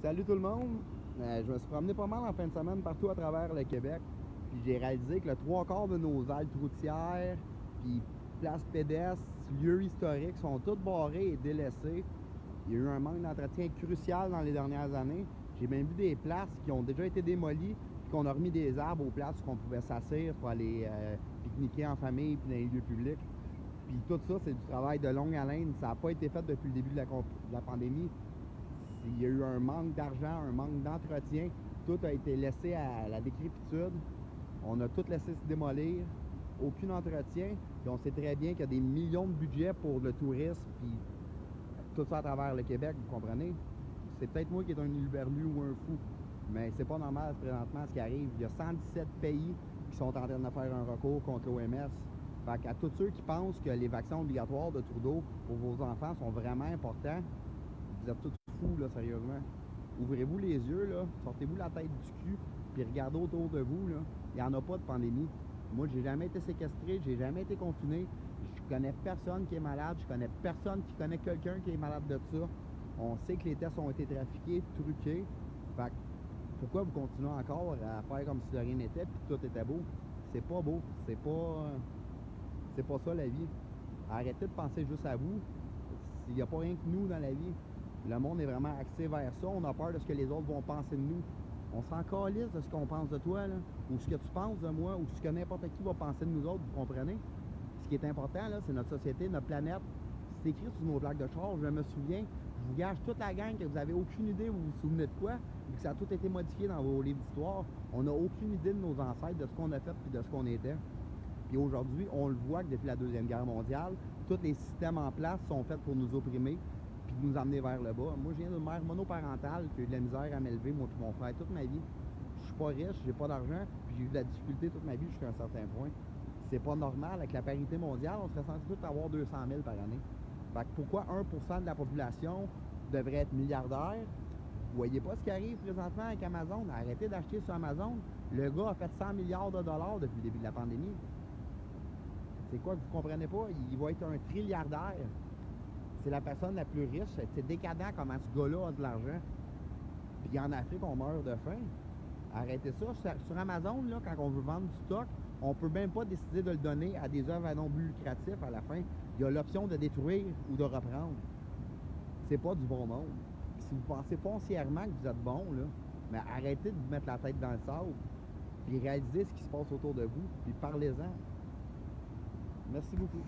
Salut tout le monde! Je me suis promené pas mal en fin de semaine partout à travers le Québec. Puis j'ai réalisé que le trois quarts de nos haltes routières, puis places pédestres, lieux historiques sont toutes barrés et délaissés. Il y a eu un manque d'entretien crucial dans les dernières années. J'ai même vu des places qui ont déjà été démolies, puis qu'on a remis des arbres aux places où on pouvait s'asseoir pour aller pique-niquer en famille puis dans les lieux publics. Puis tout ça, c'est du travail de longue haleine. Ça n'a pas été fait depuis le début de la pandémie. Il y a eu un manque d'argent, un manque d'entretien. Tout a été laissé à la décrépitude. On a tout laissé se démolir. Aucun entretien. Puis on sait très bien qu'il y a des millions de budgets pour le tourisme. Puis tout ça à travers le Québec, vous comprenez? C'est peut-être moi qui est un huluberlu ou un fou. Mais c'est pas normal présentement ce qui arrive. Il y a 117 pays qui sont en train de faire un recours contre l'OMS. Fait qu'à tous ceux qui pensent que les vaccins obligatoires de tour d'eau pour vos enfants sont vraiment importants, vous êtes tous fous, là, sérieusement. Ouvrez-vous les yeux, là, sortez-vous la tête du cul, puis regardez autour de vous, là. Il n'y en a pas de pandémie. Moi, j'ai jamais été séquestré, j'ai jamais été confiné. Je connais personne qui est malade, je connais personne qui connaît quelqu'un qui est malade de ça. On sait que les tests ont été trafiqués, truqués. Fait que pourquoi vous continuez encore à faire comme si de rien n'était puis tout était beau? C'est pas beau, c'est pas ça la vie. Arrêtez de penser juste à vous. Il n'y a pas rien que nous dans la vie. Le monde est vraiment axé vers ça. On a peur de ce que les autres vont penser de nous. On s'en calisse de ce qu'on pense de toi, là, ou ce que tu penses de moi, ou ce que n'importe qui va penser de nous autres, vous comprenez? Ce qui est important, là, c'est notre société, notre planète. C'est écrit sur nos plaques de char, je me souviens. Je vous gage toute la gang que vous n'avez aucune idée, vous vous souvenez de quoi, et que ça a tout été modifié dans vos livres d'histoire. On n'a aucune idée de nos ancêtres, de ce qu'on a fait et de ce qu'on était. Puis aujourd'hui, on le voit que depuis la Deuxième Guerre mondiale, tous les systèmes en place sont faits pour nous opprimer puis nous emmener vers le bas. Moi, je viens d'une mère monoparentale qui a eu de la misère à m'élever, moi et mon frère, toute ma vie. Je suis pas riche, j'ai pas d'argent, puis j'ai eu de la difficulté toute ma vie jusqu'à un certain point. C'est pas normal. Avec la parité mondiale, on serait censé tous avoir 200 000 par année. Fait que pourquoi 1% de la population devrait être milliardaire? Vous voyez pas ce qui arrive présentement avec Amazon? Arrêtez d'acheter sur Amazon. Le gars a fait 100 milliards de dollars depuis le début de la pandémie. C'est quoi que vous comprenez pas? Il va être un trilliardaire. C'est la personne la plus riche. C'est décadent comment ce gars-là a de l'argent. Puis en Afrique, on meurt de faim. Arrêtez ça. Sur Amazon, là, quand on veut vendre du stock, on peut même pas décider de le donner à des œuvres à non but lucratif à la fin. Il y a l'option de détruire ou de reprendre. C'est pas du bon monde. Puis si vous pensez foncièrement que vous êtes bon, là, mais arrêtez de vous mettre la tête dans le sable. Puis réalisez ce qui se passe autour de vous. Puis parlez-en. Merci beaucoup.